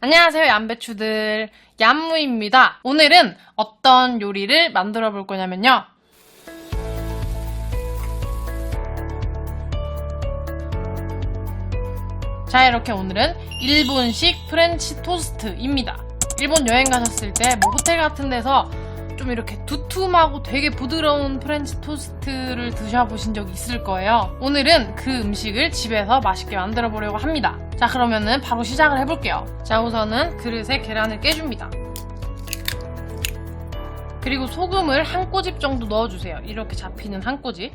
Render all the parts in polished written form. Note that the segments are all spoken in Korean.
안녕하세요, 얌배추들. 얌무입니다. 오늘은 어떤 요리를 만들어 볼 거냐면요. 자, 이렇게 오늘은 일본식 프렌치 토스트입니다. 일본 여행 가셨을 때 뭐 호텔 같은 데서 좀 이렇게 두툼하고 되게 부드러운 프렌치 토스트를 드셔보신 적 있을 거예요. 오늘은 그 음식을 집에서 맛있게 만들어 보려고 합니다. 자, 그러면은 바로 시작을 해볼게요. 자, 우선은 그릇에 계란을 깨줍니다. 그리고 소금을 한 꼬집 정도 넣어주세요. 이렇게 잡히는 한 꼬집.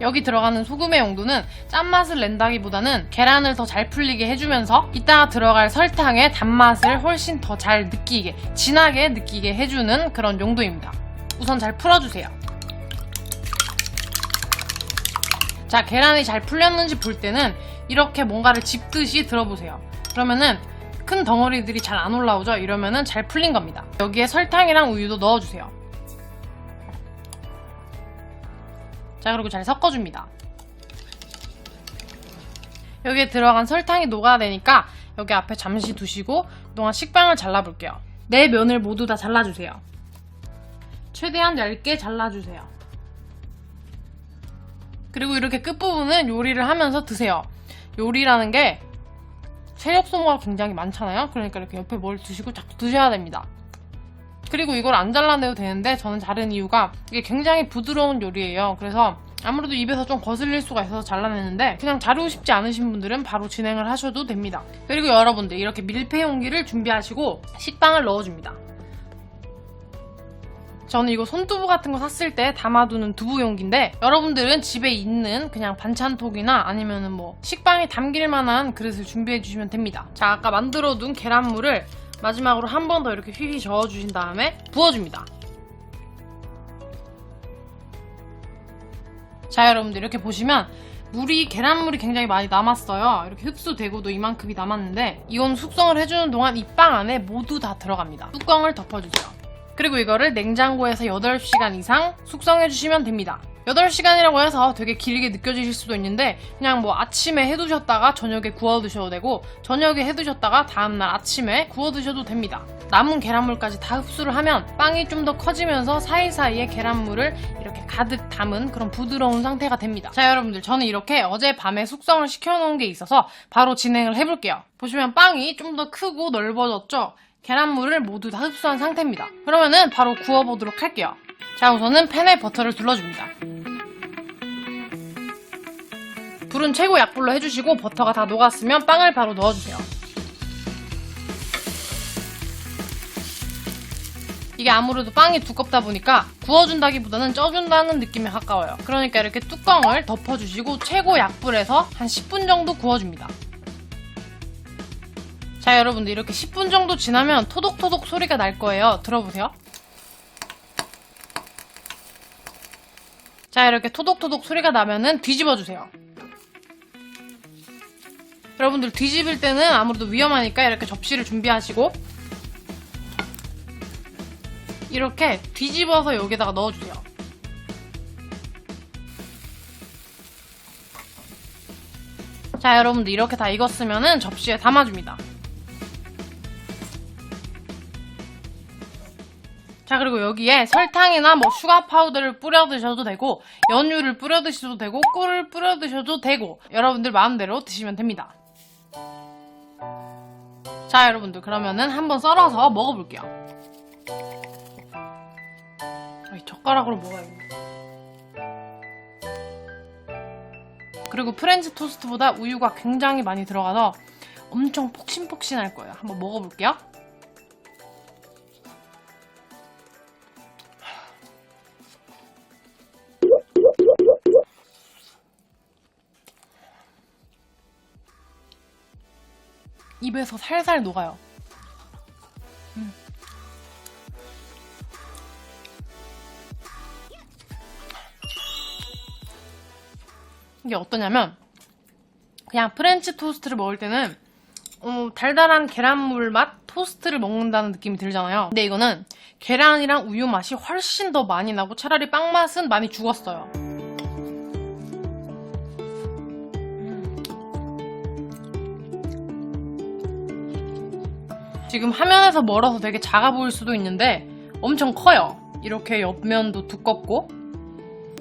여기 들어가는 소금의 용도는 짠맛을 낸다기보다는 계란을 더 잘 풀리게 해주면서 이따가 들어갈 설탕의 단맛을 훨씬 더 잘 느끼게, 진하게 느끼게 해주는 그런 용도입니다. 우선 잘 풀어주세요. 자, 계란이 잘 풀렸는지 볼 때는 이렇게 뭔가를 짚듯이 들어보세요. 그러면은 큰 덩어리들이 잘 안 올라오죠? 이러면은 잘 풀린 겁니다. 여기에 설탕이랑 우유도 넣어주세요. 자, 그리고 잘 섞어줍니다. 여기에 들어간 설탕이 녹아내니까 여기 앞에 잠시 두시고 그동안 식빵을 잘라볼게요. 네 면을 모두 다 잘라주세요. 최대한 얇게 잘라주세요. 그리고 이렇게 끝부분은 요리를 하면서 드세요. 요리라는 게 체력 소모가 굉장히 많잖아요. 그러니까 이렇게 옆에 뭘 두시고 자꾸 드셔야 됩니다. 그리고 이걸 안 잘라내도 되는데 저는 자른 이유가 이게 굉장히 부드러운 요리예요. 그래서 아무래도 입에서 좀 거슬릴 수가 있어서 잘라내는데 그냥 자르고 싶지 않으신 분들은 바로 진행을 하셔도 됩니다. 그리고 여러분들 이렇게 밀폐 용기를 준비하시고 식빵을 넣어줍니다. 저는 이거 손두부 같은 거 샀을 때 담아두는 두부 용기인데 여러분들은 집에 있는 그냥 반찬통이나 아니면은 뭐 식빵이 담길 만한 그릇을 준비해 주시면 됩니다. 자, 아까 만들어둔 계란물을 마지막으로 한 번 더 이렇게 휘휘 저어주신 다음에 부어줍니다. 자, 여러분들 이렇게 보시면 계란물이 굉장히 많이 남았어요. 이렇게 흡수되고도 이만큼이 남았는데 이건 숙성을 해주는 동안 이 빵 안에 모두 다 들어갑니다. 뚜껑을 덮어주세요. 그리고 이거를 냉장고에서 8시간 이상 숙성해주시면 됩니다. 8시간이라고 해서 되게 길게 느껴지실 수도 있는데 그냥 뭐 아침에 해두셨다가 저녁에 구워 드셔도 되고 저녁에 해두셨다가 다음날 아침에 구워 드셔도 됩니다. 남은 계란물까지 다 흡수를 하면 빵이 좀 더 커지면서 사이사이에 계란물을 이렇게 가득 담은 그런 부드러운 상태가 됩니다. 자, 여러분들 저는 이렇게 어젯밤에 숙성을 시켜놓은 게 있어서 바로 진행을 해볼게요. 보시면 빵이 좀 더 크고 넓어졌죠? 계란물을 모두 다 흡수한 상태입니다. 그러면은 바로 구워보도록 할게요. 자, 우선은 팬에 버터를 둘러줍니다. 불은 최고 약불로 해주시고 버터가 다 녹았으면 빵을 바로 넣어주세요. 이게 아무래도 빵이 두껍다 보니까 구워준다기보다는 쪄준다는 느낌에 가까워요. 그러니까 이렇게 뚜껑을 덮어주시고 최고 약불에서 한 10분 정도 구워줍니다. 자, 여러분들 이렇게 10분 정도 지나면 토독토독 소리가 날 거예요. 들어보세요. 자, 이렇게 토독토독 소리가 나면은 뒤집어주세요. 여러분들 뒤집을 때는 아무래도 위험하니까 이렇게 접시를 준비하시고 이렇게 뒤집어서 여기다가 넣어주세요. 자, 여러분들 이렇게 다 익었으면은 접시에 담아줍니다. 자, 그리고 여기에 설탕이나 뭐 슈가 파우더를 뿌려 드셔도 되고 연유를 뿌려 드셔도 되고 꿀을 뿌려 드셔도 되고 여러분들 마음대로 드시면 됩니다. 자, 여러분들 그러면은 한번 썰어서 먹어볼게요. 젓가락으로 먹어야겠네. 그리고 프렌치 토스트보다 우유가 굉장히 많이 들어가서 엄청 폭신폭신할 거예요. 한번 먹어볼게요. 입에서 살살 녹아요. 이게 어떠냐면 그냥 프렌치 토스트를 먹을 때는 달달한 계란물 맛 토스트를 먹는다는 느낌이 들잖아요. 근데 이거는 계란이랑 우유 맛이 훨씬 더 많이 나고 차라리 빵 맛은 많이 죽었어요. 지금 화면에서 멀어서 되게 작아 보일 수도 있는데 엄청 커요. 이렇게 옆면도 두껍고,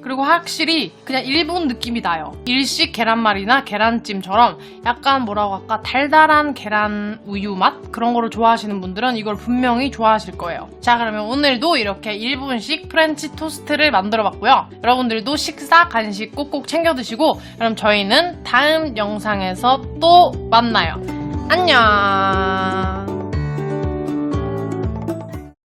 그리고 확실히 그냥 일본 느낌이 나요. 일식 계란말이나 계란찜처럼 약간 뭐라고 할까, 달달한 계란 우유 맛? 그런 거를 좋아하시는 분들은 이걸 분명히 좋아하실 거예요. 자, 그러면 오늘도 이렇게 일본식 프렌치 토스트를 만들어 봤고요. 여러분들도 식사, 간식 꼭꼭 챙겨 드시고, 그럼 저희는 다음 영상에서 또 만나요. 안녕.